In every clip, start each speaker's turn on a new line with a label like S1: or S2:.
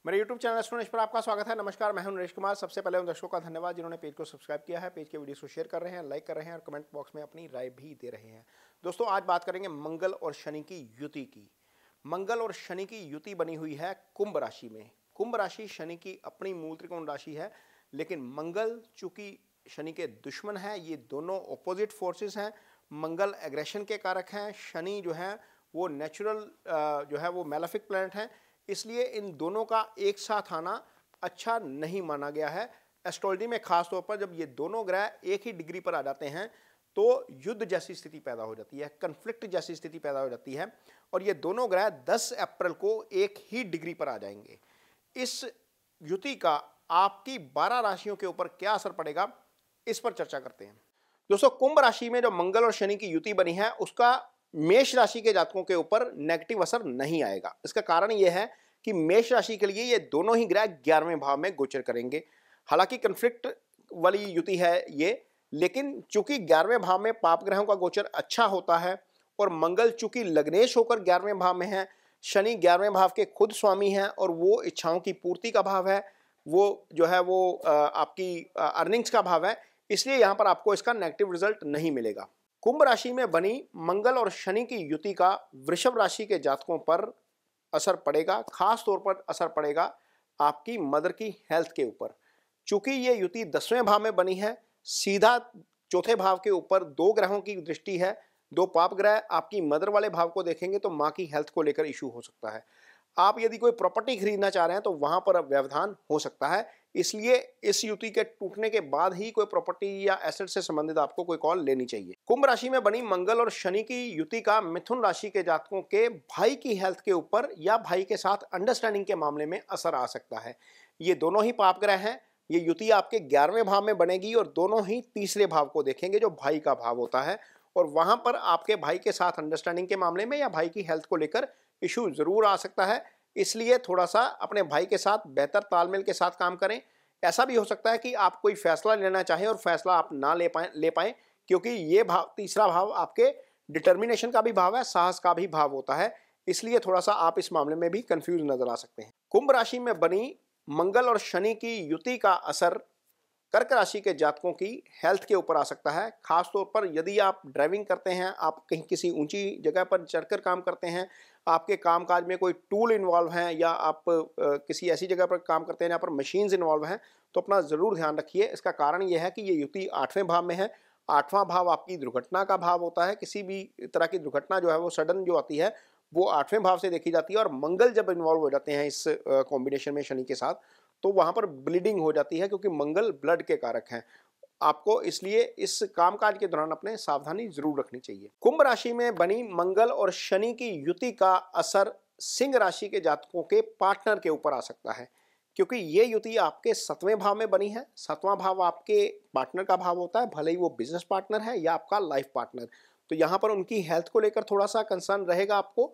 S1: मेरे YouTube channel astronaut पर आपका स्वागत है। नमस्कार, मैं हूं नरेश कुमार। सबसे पहले उन दर्शकों का धन्यवाद जिन्होंने पेज को सब्सक्राइब किया है, पेज के वीडियोस को शेयर कर रहे हैं, लाइक कर रहे हैं और कमेंट बॉक्स में अपनी राय भी दे रहे हैं। दोस्तों, आज बात करेंगे मंगल और शनि की युति की। मंगल और शनि की युति बनी हुई है कुंभ राशि में। कुंभ राशि शनि की अपनी मूल त्रिकोण राशि है, लेकिन मंगल चूंकि शनि के दुश्मन है, ये दोनों ऑपोजिट फोर्सेस हैं। मंगल एग्रेशन के कारक हैं, शनि जो है वो नेचुरल जो है वो मैलेफिक प्लैनेट है, इसलिए इन दोनों का एक साथ आना अच्छा नहीं माना गया है। एस्ट्रोलॉजी में खास तौर पर जब ये दोनों ग्रह एक ही डिग्री पर आ जाते हैं तो युद्ध जैसी स्थिति पैदा हो जाती है, कन्फ्लिक्ट जैसी स्थिति पैदा हो जाती है, और ये दोनों ग्रह 10 अप्रैल को एक ही डिग्री पर आ जाएंगे। इस युति का आपकी 12 राशियों के ऊपर क्या असर पड़ेगा, इस पर चर्चा करते हैं। दोस्तों, कुंभ राशि में जो मंगल और शनि की युति बनी है उसका मेष राशि के जातकों के ऊपर नेगेटिव असर नहीं आएगा। इसका कारण यह है कि मेष राशि के लिए ये दोनों ही ग्रह 11वें भाव में गोचर करेंगे। हालांकि कन्फ्लिक्ट वाली युति है ये, लेकिन चूंकि 11वें भाव में पाप ग्रहों का गोचर अच्छा होता है और मंगल चूंकि लग्नेश होकर 11वें भाव में है, शनि 11वें भाव के खुद स्वामी हैं और वो इच्छाओं की पूर्ति का भाव है, वो जो है वो आपकी अर्निंग्स का भाव है, इसलिए यहां पर आपको इसका नेगेटिव रिजल्ट नहीं मिलेगा। कुंभ राशि में बनी मंगल और शनि की युति का वृषभ राशि के जातकों पर असर पड़ेगा। खास तौर पर असर पड़ेगा आपकी मदर की हेल्थ के ऊपर। चूंकि ये युति 10वें भाव में बनी है, सीधा चौथे भाव के ऊपर दो ग्रहों की दृष्टि है, दो पाप ग्रह आपकी मदर वाले भाव को देखेंगे तो मां की हेल्थ को लेकर इशू हो सकता है। आप यदि कोई प्रॉपर्टी खरीदना चाह रहे हैं तो वहां पर व्यवधान हो सकता है, इसलिए इस युति के टूटने के बाद ही कोई प्रॉपर्टी या एसेट से संबंधित आपको कोई कॉल लेनी चाहिए। कुंभ राशि में बनी मंगल और शनि की युति का मिथुन राशि के जातकों के भाई की हेल्थ के ऊपर या भाई के साथ अंडरस्टैंडिंग के मामले में असर आ सकता है। ये दोनों ही पाप ग्रह हैं। ये युति आपके 11वें भाव में बनेगी और दोनों ही तीसरे भाव को देखेंगे जो भाई का भाव होता है, और वहां पर आपके भाई के साथ अंडरस्टैंडिंग के मामले में या भाई की हेल्थ को लेकर इशू जरूर आ सकता है। इसलिए थोड़ा सा अपने भाई के साथ बेहतर तालमेल के साथ काम करें। ऐसा भी हो सकता है कि आप कोई फैसला लेना चाहें और फैसला आप ना ले पाएं, क्योंकि ये भाव, तीसरा भाव आपके डिटर्मिनेशन का भी भाव है, साहस का भी भाव होता है, इसलिए थोड़ा सा आप इस मामले में भी कंफ्यूज नजर आ सकते हैं। कुंभ राशि में बनी मंगल और शनि की युति का असर कर्क राशि के जातकों की हेल्थ के ऊपर आ सकता है। खास तौर पर यदि आप ड्राइविंग करते हैं, आप कहीं किसी ऊंची जगह पर चढ़कर काम करते हैं, आपके कामकाज में कोई टूल इन्वॉल्व हैं, या आप किसी ऐसी जगह पर काम करते हैं जहाँ पर मशीन्स इन्वॉल्व हैं, तो अपना ज़रूर ध्यान रखिए। इसका कारण यह है कि ये युति 8वें भाव में है। 8वां भाव आपकी दुर्घटना का भाव होता है। किसी भी तरह की दुर्घटना जो है वो सडन जो आती है वो 8वें भाव से देखी जाती है, और मंगल जब इन्वॉल्व हो जाते हैं इस कॉम्बिनेशन में शनि के साथ, तो वहां पर ब्लीडिंग हो जाती है, क्योंकि मंगल ब्लड के कारक हैं। आपको इसलिए इस कामकाज के दौरान अपने सावधानी जरूर रखनी चाहिए। कुंभ राशि में बनी मंगल और शनि की युति का असर सिंह राशि के जातकों के पार्टनर के ऊपर आ सकता है, क्योंकि ये युति आपके 7वें भाव में बनी है। 7वां भाव आपके पार्टनर का भाव होता है, भले ही वो बिजनेस पार्टनर है या आपका लाइफ पार्टनर। तो यहाँ पर उनकी हेल्थ को लेकर थोड़ा सा कंसर्न रहेगा आपको।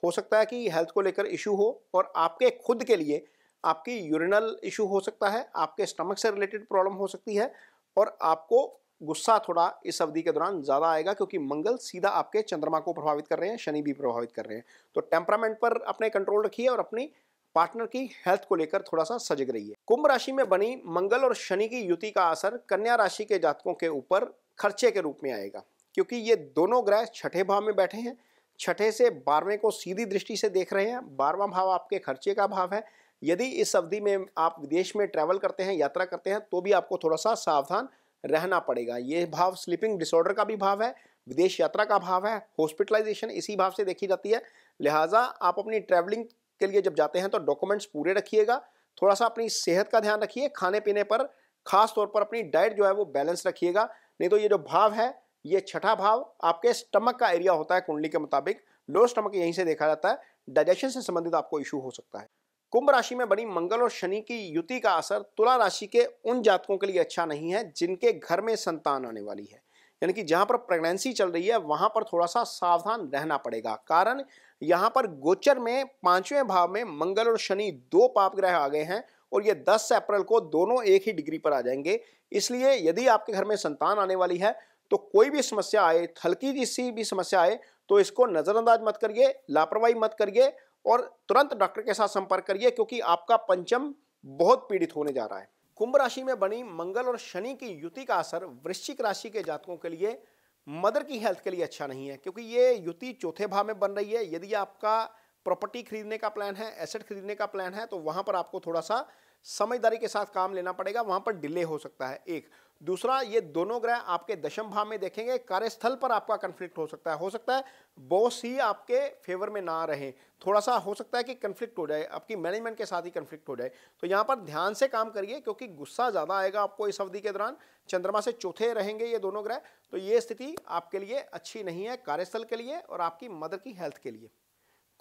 S1: हो सकता है कि हेल्थ को लेकर इशू हो, और आपके खुद के लिए आपकी यूरिनल इशू हो सकता है, आपके स्टमक से रिलेटेड प्रॉब्लम हो सकती है, और आपको गुस्सा थोड़ा इस अवधि के दौरान ज़्यादा आएगा, क्योंकि मंगल सीधा आपके चंद्रमा को प्रभावित कर रहे हैं, शनि भी प्रभावित कर रहे हैं। तो टेम्परामेंट पर अपने कंट्रोल रखिए और अपनी पार्टनर की हेल्थ को लेकर थोड़ा सा सजग रहिए। कुंभ राशि में बनी मंगल और शनि की युति का असर कन्या राशि के जातकों के ऊपर खर्चे के रूप में आएगा, क्योंकि ये दोनों ग्रह छठे भाव में बैठे हैं। छठे से 12वें को सीधी दृष्टि से देख रहे हैं। 12वां भाव आपके खर्चे का भाव है। यदि इस अवधि में आप विदेश में ट्रैवल करते हैं, यात्रा करते हैं, तो भी आपको थोड़ा सा सावधान रहना पड़ेगा। ये भाव स्लीपिंग डिसऑर्डर का भी भाव है, विदेश यात्रा का भाव है, हॉस्पिटलाइजेशन इसी भाव से देखी जाती है। लिहाजा आप अपनी ट्रैवलिंग के लिए जब जाते हैं तो डॉक्यूमेंट्स पूरे रखिएगा। थोड़ा सा अपनी सेहत का ध्यान रखिए, खाने पीने पर खास तौर पर अपनी डाइट जो है वो बैलेंस रखिएगा। नहीं तो ये जो भाव है, ये छठा भाव आपके स्टमक का एरिया होता है कुंडली के मुताबिक। लो स्टमक यहीं से देखा जाता है, डाइजेशन से संबंधित आपको इशू हो सकता है। कुंभ राशि में बनी मंगल और शनि की युति का असर तुला राशि के उन जातकों के लिए अच्छा नहीं है जिनके घर में संतान आने वाली है, यानी कि जहां पर प्रेगनेंसी चल रही है वहां पर थोड़ा सा सावधान रहना पड़ेगा। कारण यहां पर गोचर में 5वें भाव में मंगल और शनि दो पाप ग्रह आ गए हैं, और ये 10 अप्रैल को दोनों एक ही डिग्री पर आ जाएंगे। इसलिए यदि आपके घर में संतान आने वाली है तो कोई भी समस्या आए, हल्की सी भी समस्या आए, तो इसको नजरअंदाज मत करिए, लापरवाही मत करिए, और तुरंत डॉक्टर के साथ संपर्क करिए, क्योंकि आपका पंचम बहुत पीड़ित होने जा रहा है। कुंभ राशि में बनी मंगल और शनि की युति का असर वृश्चिक राशि के जातकों के लिए मदर की हेल्थ के लिए अच्छा नहीं है, क्योंकि ये युति चौथे भाव में बन रही है। यदि आपका प्रॉपर्टी खरीदने का प्लान है, एसेट खरीदने का प्लान है, तो वहां पर आपको थोड़ा सा समझदारी के साथ काम लेना पड़ेगा, वहां पर डिले हो सकता है। एक दूसरा, ये दोनों ग्रह आपके दशम भाव में देखेंगे, कार्यस्थल पर आपका कन्फ्लिक्ट हो सकता है बॉस ही आपके फेवर में ना रहे, थोड़ा सा हो सकता है कि कन्फ्लिक्ट हो जाए, आपकी मैनेजमेंट के साथ ही कन्फ्लिक्ट हो जाए। तो यहाँ पर ध्यान से काम करिए, क्योंकि गुस्सा ज़्यादा आएगा आपको इस अवधि के दौरान। चंद्रमा से चौथे रहेंगे ये दोनों ग्रह, तो ये स्थिति आपके लिए अच्छी नहीं है, कार्यस्थल के लिए और आपकी मदर की हेल्थ के लिए।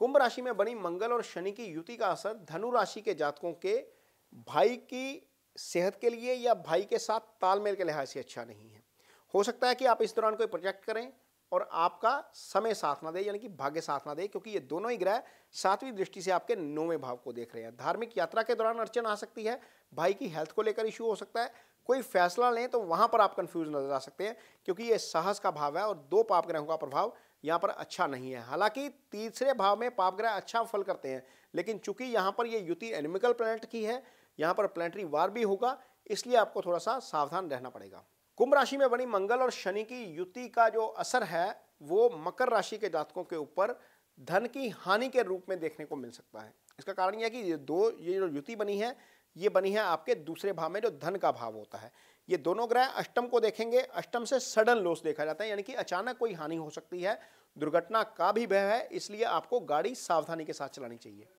S1: कुंभ राशि में बनी मंगल और शनि की युति का असर धनु राशि के जातकों के भाई की सेहत के लिए या भाई के साथ तालमेल के लिहाज से अच्छा नहीं है। हो सकता है कि आप इस दौरान कोई प्रोजेक्ट करें और आपका समय साथ ना दे, यानी कि भाग्य साथ ना दे, क्योंकि ये दोनों ही ग्रह 7वीं दृष्टि से आपके 9वें भाव को देख रहे हैं। धार्मिक यात्रा के दौरान अड़चन आ सकती है, भाई की हेल्थ को लेकर इश्यू हो सकता है, कोई फैसला लें तो वहां पर आप कंफ्यूज नजर आ सकते हैं, क्योंकि ये साहस का भाव है और 2 पाप ग्रहों का प्रभाव यहाँ पर अच्छा नहीं है। हालांकि तीसरे भाव में पाप ग्रह अच्छा फल करते हैं, लेकिन चूंकि यहाँ पर ये युति एनिमिकल प्लैनेट की है, यहाँ पर प्लैनेटरी वार भी होगा, इसलिए आपको थोड़ा सा सावधान रहना पड़ेगा। कुंभ राशि में बनी मंगल और शनि की युति का जो असर है वो मकर राशि के जातकों के ऊपर धन की हानि के रूप में देखने को मिल सकता है। इसका कारण यह है कि ये जो युति बनी है, ये बनी है आपके दूसरे भाव में, जो धन का भाव होता है। ये दोनों ग्रह अष्टम को देखेंगे, अष्टम से सडन लॉस देखा जाता है, यानी कि अचानक कोई हानि हो सकती है, दुर्घटना का भी भय है, इसलिए आपको गाड़ी सावधानी के साथ चलानी चाहिए।